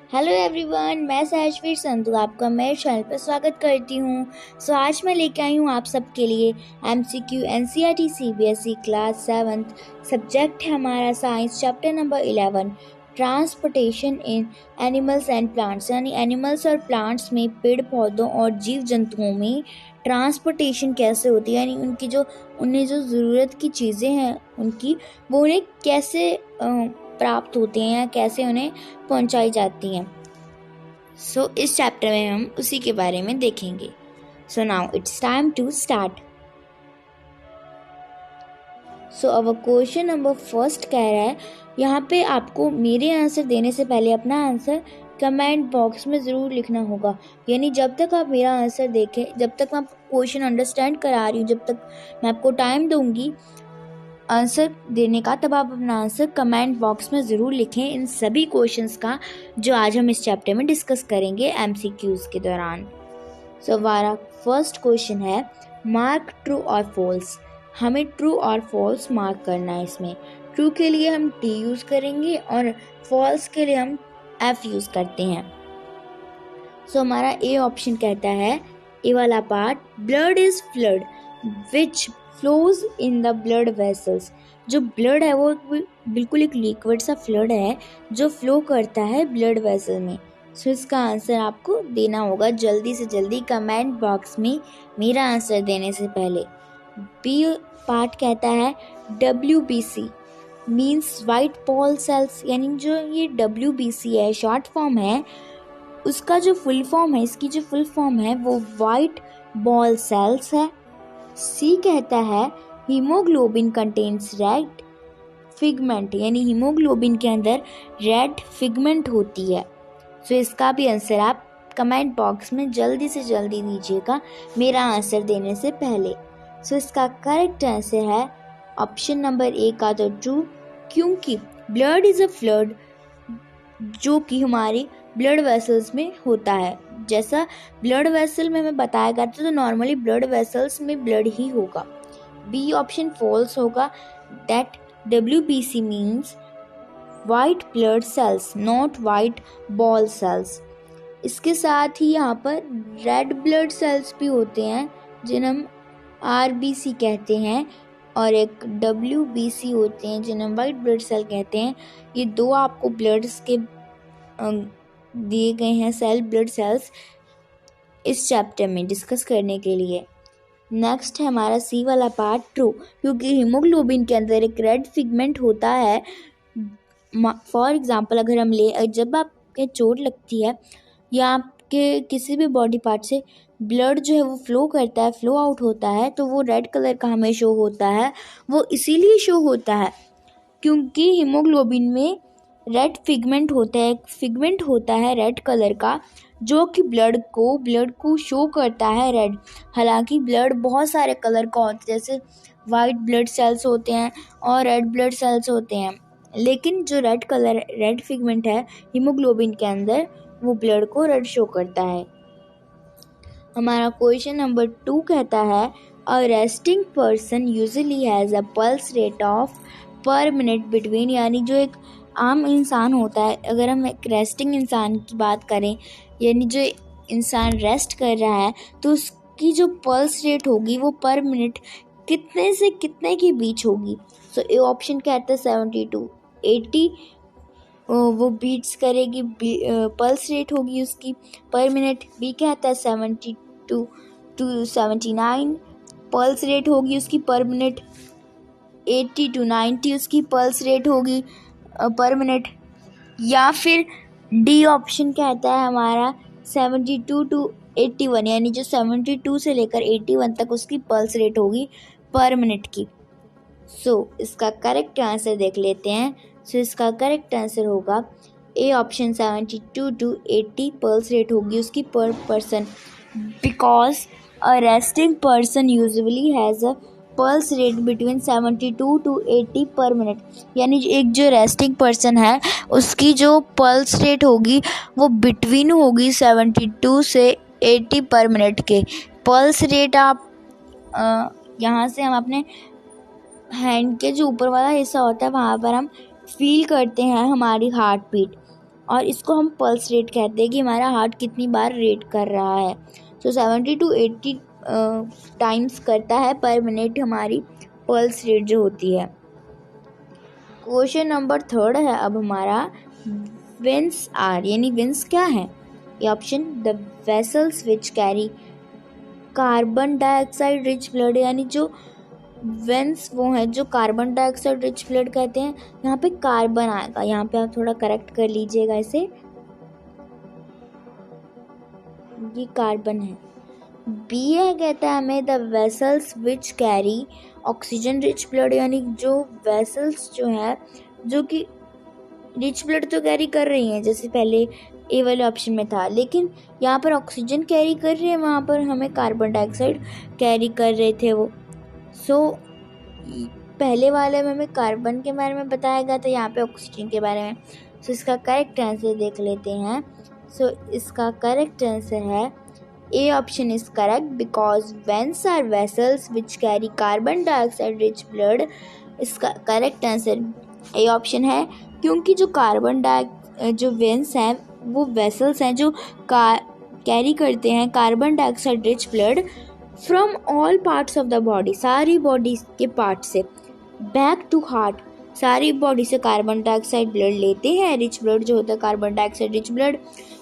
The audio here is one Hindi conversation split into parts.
हेलो एवरीवन, मैं सहजवीर संधू आपका मेरे चैनल पर स्वागत करती हूँ। आज मैं लेके आई हूँ आप सबके लिए MCQ NCERT CBSE class 7th। Subject है हमारा science, chapter number 11 transportation in animals and plants. यानी एनिमल्स और प्लांट्स में, पेड़ पौधों और जीव जंतुओं में ट्रांसपोर्टेशन कैसे होती है, यानी उन्हें जो ज़रूरत की चीज़ें हैं वो उन्हें कैसे प्राप्त होते हैं या कैसे उन्हें पहुंचाई जाती हैं। इस चैप्टर में हम उसी के बारे में देखेंगे। Now it's time to start. Our question number first कह रहा है, यहाँ पे आपको मेरे आंसर देने से पहले अपना आंसर कमेंट बॉक्स में ज़रूर लिखना होगा। यानी जब तक आप मेरा आंसर देखें, जब तक मैं क्वेश्चन अंडरस्टैंड करा रही हूँ, जब तक मैं आपको टाइम दूंगी आंसर देने का, तब आप अपना आंसर कमेंट बॉक्स में ज़रूर लिखें इन सभी क्वेश्चंस का जो आज हम इस चैप्टर में डिस्कस करेंगे MCQs के दौरान। हमारा फर्स्ट क्वेश्चन है, मार्क ट्रू और फॉल्स। हमें ट्रू और फॉल्स मार्क करना है। इसमें ट्रू के लिए हम T यूज़ करेंगे और फॉल्स के लिए हम F यूज़ करते हैं। हमारा ए ऑप्शन कहता है, ए वाला part, blood is flood which flows in the blood vessels. जो ब्लड है वो बिल्कुल एक लिक्विड सा फ्लड है जो फ्लो करता है ब्लड वेसल में। इसका आंसर आपको देना होगा जल्दी से जल्दी कमेंट बॉक्स में मेरा आंसर देने से पहले। बी पार्ट कहता है, WBC means white ball cells. यानी जो ये WBC है शॉर्ट फॉर्म है, उसका जो फुल फॉर्म है, इसकी जो फुल फॉर्म है वो वाइट बॉल सेल्स है। सी कहता है, हीमोग्लोबिन कंटेन्स रेड फिगमेंट। यानी हीमोग्लोबिन के अंदर रेड फिगमेंट होती है। इसका भी आंसर आप कमेंट बॉक्स में जल्दी से जल्दी दीजिएगा मेरा आंसर देने से पहले। इसका करेक्ट आंसर है ऑप्शन नंबर ए का तो ट्रू, क्योंकि ब्लड इज अ फ्लड जो कि हमारी ब्लड वेसल्स में होता है। जैसा ब्लड वेसल में हमें बताया गया था, तो नॉर्मली ब्लड वेसल्स में ब्लड ही होगा। बी ऑप्शन फॉल्स होगा, that WBC means white blood cells not white ball cells. इसके साथ ही यहाँ पर रेड ब्लड सेल्स भी होते हैं जिन्हें हम RBC कहते हैं, और एक WBC होते हैं जिन्हें वाइट ब्लड सेल कहते हैं। ये दो आपको ब्लड्स के दिए गए हैं सेल, ब्लड सेल्स, इस चैप्टर में डिस्कस करने के लिए। नेक्स्ट है हमारा सी वाला पार्ट, ट्रू, क्योंकि हीमोग्लोबिन के अंदर एक रेड फिगमेंट होता है। फॉर एग्जांपल अगर हम जब आपके चोट लगती है या आपके किसी भी बॉडी पार्ट से ब्लड जो है वो फ्लो करता है, फ्लो आउट होता है, तो वो रेड कलर का हमें शो होता है। वो इसीलिए शो होता है क्योंकि हीमोग्लोबिन में रेड फिगमेंट होता है, एक फिगमेंट होता है रेड कलर का जो कि ब्लड को शो करता है रेड। हालांकि ब्लड बहुत सारे कलर का होता है, जैसे वाइट ब्लड सेल्स होते हैं और रेड ब्लड सेल्स होते हैं, लेकिन जो रेड फिगमेंट है हीमोग्लोबिन के अंदर, वो ब्लड को रेड शो करता है। हमारा क्वेश्चन नंबर 2 कहता है, अ resting person usually has a pulse rate of पर मिनट बिटवीन। यानी जो एक आम इंसान होता है, अगर हम एक रेस्टिंग इंसान की बात करें, यानी जो इंसान रेस्ट कर रहा है, तो उसकी जो पल्स रेट होगी वो पर मिनट कितने से कितने के बीच होगी। ए ऑप्शन कहता है 70 to 80 वो बीट्स करेगी, पल्स रेट होगी उसकी पर मिनट। बी कहता है 72 to 79 पल्स रेट होगी उसकी पर मिनट। 80 to 90 उसकी पल्स रेट होगी पर मिनट। या फिर डी ऑप्शन कहता है हमारा 72 to 81, यानी जो 72 से लेकर 81 तक उसकी पल्स रेट होगी पर मिनट की। इसका करेक्ट आंसर देख लेते हैं। इसका करेक्ट आंसर होगा A option 72 to 80 pulse rate होगी उसकी पर person, because a resting person usually has a pulse rate between 72 to 80 पर मिनट। यानी एक जो रेस्टिंग पर्सन है उसकी जो पल्स रेट होगी वो बिटवीन होगी 72 से 80 पर मिनट के। पल्स रेट आप यहाँ से हम अपने हैंड के जो ऊपर वाला हिस्सा होता है वहाँ पर हम फील करते हैं हमारी हार्ट बीट, और इसको हम पल्स रेट कहते हैं कि हमारा हार्ट कितनी बार रेट कर रहा है। सो 70 to 80 टाइम्स करता है पर मिनट हमारी पल्स रेट जो होती है। क्वेश्चन नंबर 3 है अब हमारा, वेंस आर, यानी वेंस क्या है? ये option, the vessels which carry carbon dioxide rich blood, यानी जो वेंस वो है जो कार्बन डाइऑक्साइड रिच ब्लड कहते हैं। यहाँ पे कार्बन आएगा, यहाँ पे आप थोड़ा करेक्ट कर लीजिएगा इसे, ये कार्बन है। बी है कहता है हमें, the vessels which carry oxygen rich blood, यानी जो वेसल्स जो है जो कि रिच ब्लड तो कैरी कर रही हैं जैसे पहले ए वाले ऑप्शन में था, लेकिन यहाँ पर ऑक्सीजन कैरी कर रही है, वहाँ पर हमें कार्बन डाइऑक्साइड कैरी कर रहे थे वो। सो पहले वाले में हमें कार्बन के बारे में बताया गया था, यहाँ पे ऑक्सीजन के बारे में। सो इसका करेक्ट आंसर देख लेते हैं। सो इसका करेक्ट आंसर है A option is correct, because veins are vessels which carry carbon dioxide rich blood. इसका करेक्ट आंसर ए ऑप्शन है, क्योंकि जो वेंस हैं वो वेसल्स हैं जो कैरी करते हैं carbon dioxide rich blood from all parts of the body, सारी बॉडी के पार्ट से, बैक टू हार्ट, सारी बॉडी से कार्बन डाइऑक्साइड ब्लड लेते हैं, रिच ब्लड जो होता है कार्बन डाइऑक्साइड रिच ब्लड,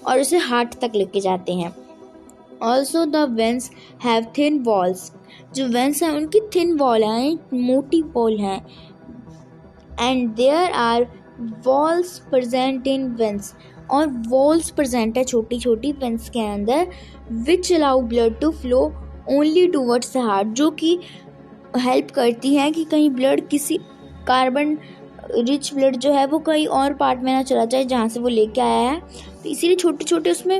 और उसे हार्ट तक लेके जाते हैं। Also the veins have thin walls, जो वेंस हैं उनकी थिन वॉल हैं, मोटी वॉल हैं, and there are walls present in veins, और वॉल्स प्रेजेंट है छोटी छोटी वेंस के अंदर, which allow blood to flow only towards the heart, जो कि हेल्प करती हैं कि कहीं ब्लड किसी कार्बन रिच ब्लड जो है वो कहीं और पार्ट में ना चला जाए जहाँ से वो लेके आया है। तो इसीलिए छोटे छोटे उसमें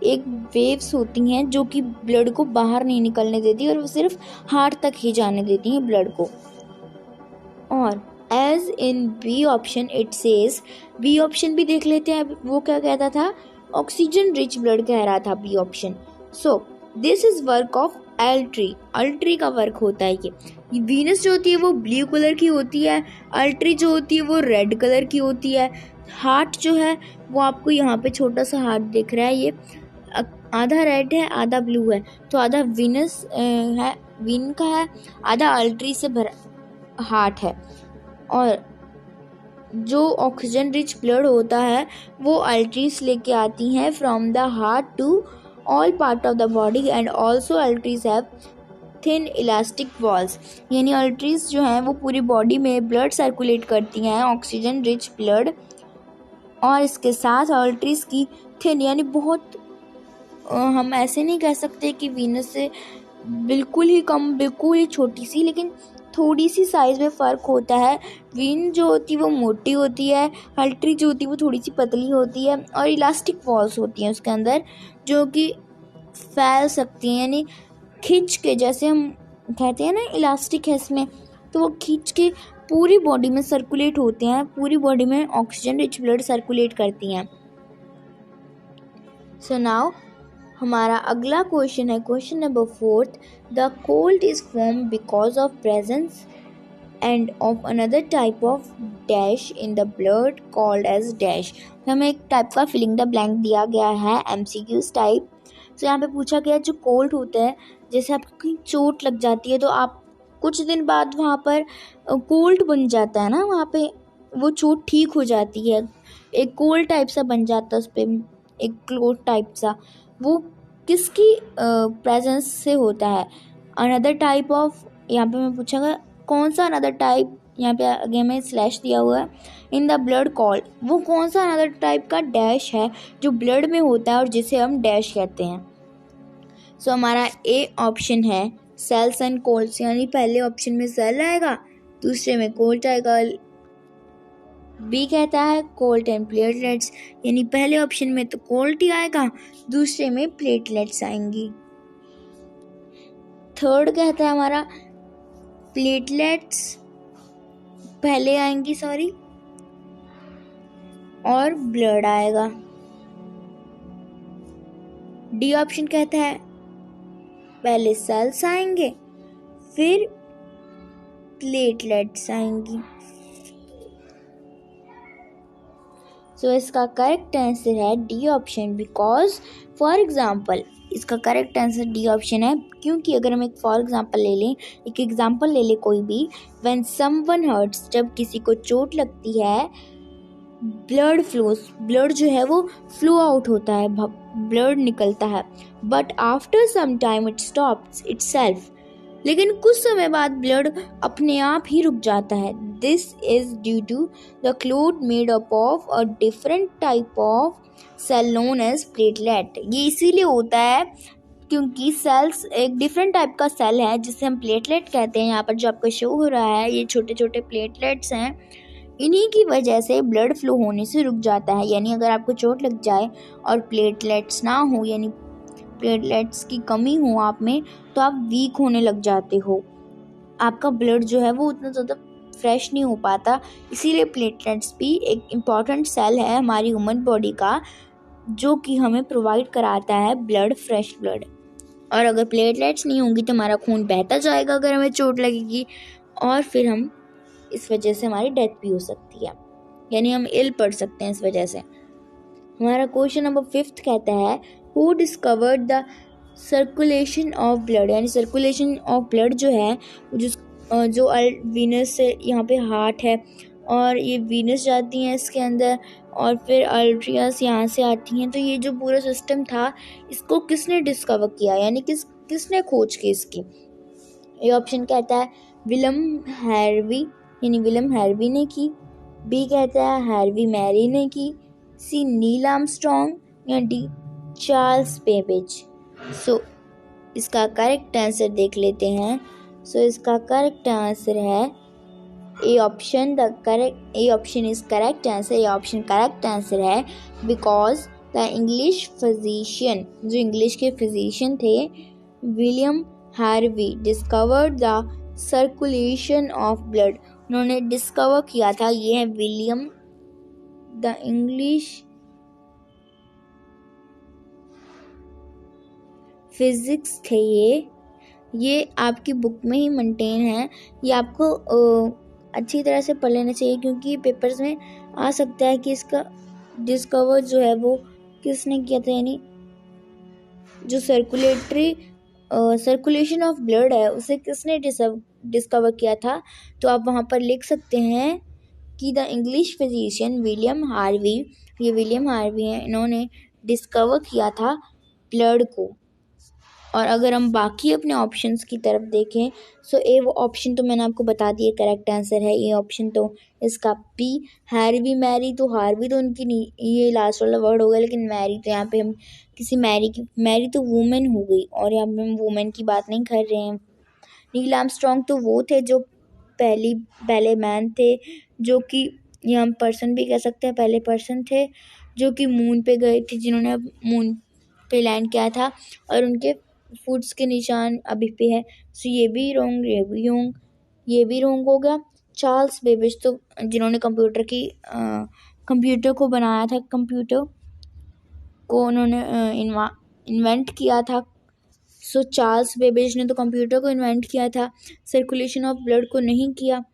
एक वेव्स होती हैं जो कि ब्लड को बाहर नहीं निकलने देती और वो सिर्फ हार्ट तक ही जाने देती हैं ब्लड को। और as in B option it says, B option भी देख लेते हैं वो क्या कहता था, ऑक्सीजन रिच ब्लड कह रहा था B option. So this is work of artery, artery का वर्क होता है ये वीनस जो होती है वो ब्लू कलर की होती है, अल्ट्री जो होती है वो रेड कलर की होती है। हार्ट जो है वो आपको यहाँ पे छोटा सा हार्ट दिख रहा है, ये आधा रेड है आधा ब्लू है, तो आधा वीनस है, वीन का है, आधा अल्ट्री से भरा हार्ट है। और जो ऑक्सीजन रिच ब्लड होता है वो अल्ट्रीज लेके आती हैं from the heart to all part of the body, and also arteries have thin elastic walls, यानी अल्ट्रीज जो हैं वो पूरी बॉडी में ब्लड सर्कुलेट करती हैं, ऑक्सीजन रिच ब्लड, और इसके साथ अल्ट्रीज की थिन, यानी बहुत हम ऐसे नहीं कह सकते कि वीनस से बिल्कुल ही कम, बिल्कुल ही छोटी सी, लेकिन थोड़ी सी साइज़ में फ़र्क होता है। वीन जो होती है वो मोटी होती है, अल्ट्री जो होती है वो थोड़ी सी पतली होती है, और इलास्टिक वॉल्स होती हैं उसके अंदर जो कि फैल सकती हैं, यानी खींच के, जैसे हम कहते हैं ना इलास्टिक है इसमें, तो वो खींच के पूरी बॉडी में सर्कुलेट होते हैं, पूरी बॉडी में ऑक्सीजन रिच ब्लड सर्कुलेट करती हैं। सो नाउ हमारा अगला क्वेश्चन है question number 4, the clot is form because of presence and of another type of dash in the blood called as dash. हमें एक टाइप का फिलिंग द ब्लैंक दिया गया है MCQs टाइप। तो यहाँ पे पूछा गया जो कोल्ड होता है, जैसे आपको कहीं चोट लग जाती है तो आप कुछ दिन बाद वहाँ पर कोल्ड बन जाता है ना, वहाँ पे वो चोट ठीक हो जाती है, एक कोल्ड टाइप सा बन जाता है उस पर, एक क्लोथ टाइप सा, वो किसकी प्रेजेंस से होता है? अनदर टाइप ऑफ, यहाँ पे मैं पूछागा कौन सा अनदर टाइप, यहाँ पे आगे में स्लैश दिया हुआ है, इन द ब्लड कॉल्ड, वो कौन सा अनदर टाइप का डैश है जो ब्लड में होता है और जिसे हम डैश कहते हैं। सो हमारा ए ऑप्शन है सेल्स एंड कोल्ड्स, यानी पहले ऑप्शन में सेल आएगा, दूसरे में कोल्ड आएगा। बी कहता है कोल्ड एंड प्लेटलेट्स, यानी पहले ऑप्शन में तो कोल्ड ही आएगा, दूसरे में प्लेटलेट्स आएंगी। थर्ड कहता है हमारा प्लेटलेट्स पहले आएंगी और ब्लड आएगा। डी ऑप्शन कहता है पहले सेल्स आएंगे फिर प्लेटलेट्स आएंगी। सो इसका करेक्ट आंसर है D option, because for example इसका करेक्ट आंसर डी ऑप्शन है, क्योंकि अगर हम एक फॉर एग्जाम्पल ले लें, एक एग्जाम्पल ले लें कोई भी, व्हेन समवन हर्ट्स, जब किसी को चोट लगती है, ब्लड फ्लोज, ब्लड जो है वो फ्लो आउट होता है, ब्लड निकलता है, but after some time it stops itself, लेकिन कुछ समय बाद ब्लड अपने आप ही रुक जाता है। This is due to the clot made up of a different type of cell known as platelet. ये इसीलिए होता है क्योंकि सेल्स एक डिफरेंट टाइप का सेल है जिसे हम प्लेटलेट कहते हैं। यहाँ पर जो आपको शो हो रहा है ये छोटे छोटे प्लेटलेट्स हैं, इन्हीं की वजह से ब्लड फ्लो होने से रुक जाता है। यानी अगर आपको चोट लग जाए और प्लेटलेट्स ना हो, यानी प्लेटलेट्स की कमी हो आप में, तो आप वीक होने लग जाते हो, आपका ब्लड जो है वो उतना ज़्यादा फ्रेश नहीं हो पाता। इसीलिए प्लेटलेट्स भी एक इम्पॉर्टेंट सेल है हमारी ह्यूमन बॉडी का, जो कि हमें प्रोवाइड कराता है ब्लड, फ्रेश ब्लड। और अगर प्लेटलेट्स नहीं होंगी तो हमारा खून बहता जाएगा अगर हमें चोट लगेगी, और फिर हम इस वजह से हमारी डेथ भी हो सकती है, यानी हम इल पड़ सकते हैं इस वजह से। हमारा क्वेश्चन नंबर 5 कहता है who discovered the circulation of blood, यानी सर्कुलेशन ऑफ ब्लड जो है जो वीनस से, यहाँ पे हार्ट है और ये वीनस जाती हैं इसके अंदर और फिर आर्टरियास यहाँ से आती हैं, तो ये जो पूरा सिस्टम था इसको किसने डिस्कवर किया, यानी किसने खोज की इसकी। ये ऑप्शन कहता है विलियम हार्वी, यानी विलियम हार्वी ने की, बी कहता है हार्वी मैरी ने की, सी नील आर्मस्ट्रॉन्ग, या डी चार्ल्स बेबेज। सो इसका करेक्ट आंसर देख लेते हैं। सो इसका करेक्ट आंसर है A option, A option is correct answer. A option correct answer है बिकॉज द इंग्लिश फिजिशियन, जो इंग्लिश के फिजिशियन थे William Harvey, discovered the circulation of blood, उन्होंने डिस्कवर किया था, ये है विलियम, द इंग्लिश फिजिक्स थे ये आपकी बुक में ही मेंटेन है। ये आपको अच्छी तरह से पढ़ लेना चाहिए क्योंकि पेपर्स में आ सकता है कि इसका डिस्कवर जो है वो किसने किया था, यानी जो सर्कुलेशन ऑफ ब्लड है उसे किसने डिस्कवर किया था। तो आप वहाँ पर लिख सकते हैं कि the English physician William Harvey, ये विलियम हार्वी हैं, इन्होंने डिस्कवर किया था ब्लड को। और अगर हम बाकी अपने ऑप्शंस की तरफ देखें, सो ए वो ऑप्शन तो मैंने आपको बता दिया करेक्ट आंसर है। ये ऑप्शन तो इसका बी हार्वी मैरी, तो हार्वी तो उनकी नहीं, ये लास्ट वाला वर्ड हो गया, लेकिन मैरी तो यहाँ पे हम किसी मैरी तो वुमेन हो गई और यहाँ पे हम वुमेन की बात नहीं कर रहे हैं। नील आर्मस्ट्रॉन्ग तो वो थे जो पहले मैन थे, जो कि ये हम पर्सन भी कह सकते हैं, पहले पर्सन थे जो कि मून पे गए थे, जिन्होंने मून पे लैंड किया था और उनके फुट्स के निशान अभी पे है। सो ये भी रॉन्ग, ये भी रॉन्ग हो गया। चार्ल्स बेबेज तो जिन्होंने कंप्यूटर को बनाया था, कंप्यूटर को उन्होंने इन्वेंट किया था। सो चार्ल्स बेबेज ने तो कंप्यूटर को इन्वेंट किया था, सर्कुलेशन ऑफ ब्लड को नहीं किया।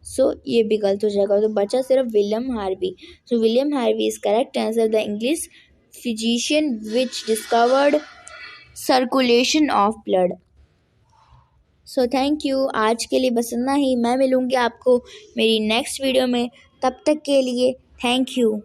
सो ये भी गलत हो जाएगा, तो बचा सिर्फ William Harvey. So William Harvey is correct answer, the English physician which discovered circulation of blood. So thank you, आज के लिए बस इतना ही। मैं मिलूँगी आपको मेरी नेक्स्ट वीडियो में, तब तक के लिए थैंक यू।